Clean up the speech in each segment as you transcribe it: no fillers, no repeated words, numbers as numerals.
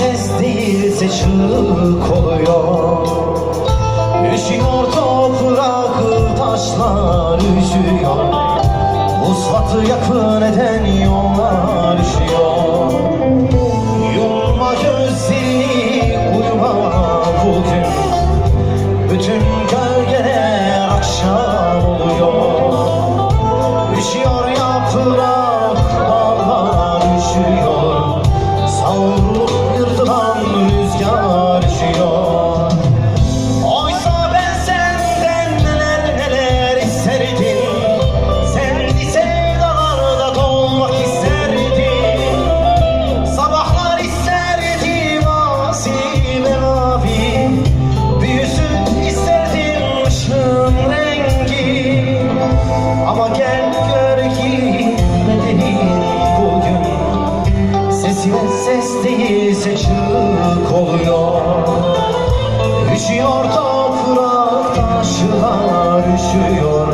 ses değilse çığlık oluyor. Üşüyor toprak, taşlar üşüyor. Vuslatı yakın eden yollar üşüyor. Yumma gözlerini, uyuma bugün. Bütün gölgeler akşam oluyor. Üşüyor yaprak, dallar üşüyor. Savrulup yırtılan rüzgar üşüyor. Oysa ben senden neler neler isterdim. Senli sevdalarda dolmak isterdim. Sabahlar isterdim asi ve mavi. Büyüsün isterdim ışığın rengi. Ama gel gör ki bedenin bugün sesime ses değilse çığlık oluyor. Üşüyor toprak, taşlar üşüyor.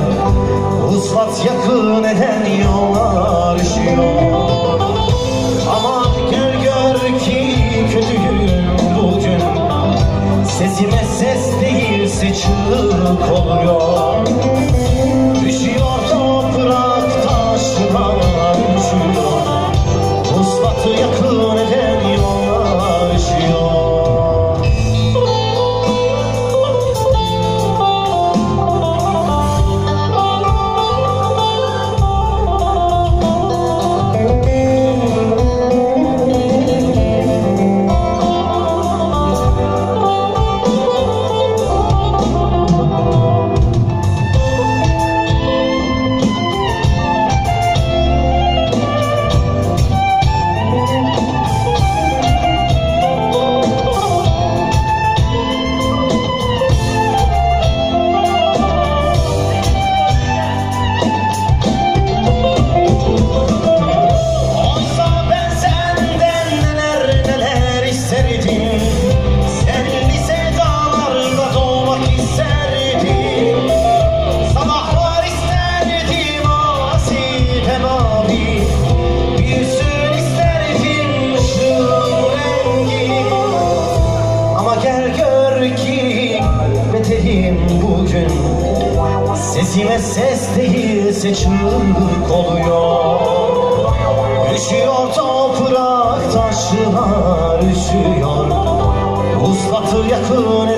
Vuslat yakın eden yollar üşüyor. Ama gör ki kötüyüm bugün. Sesime ses değilse çığlık oluyor. Üşüyor toprak, taşlar üşüyor. Vuslatı yakın eden yollar üşüyor. Bugün sesime ses değilse çığlık oluyor. Üşüyor toprak, taşlar üşüyor. Vuslatı yakın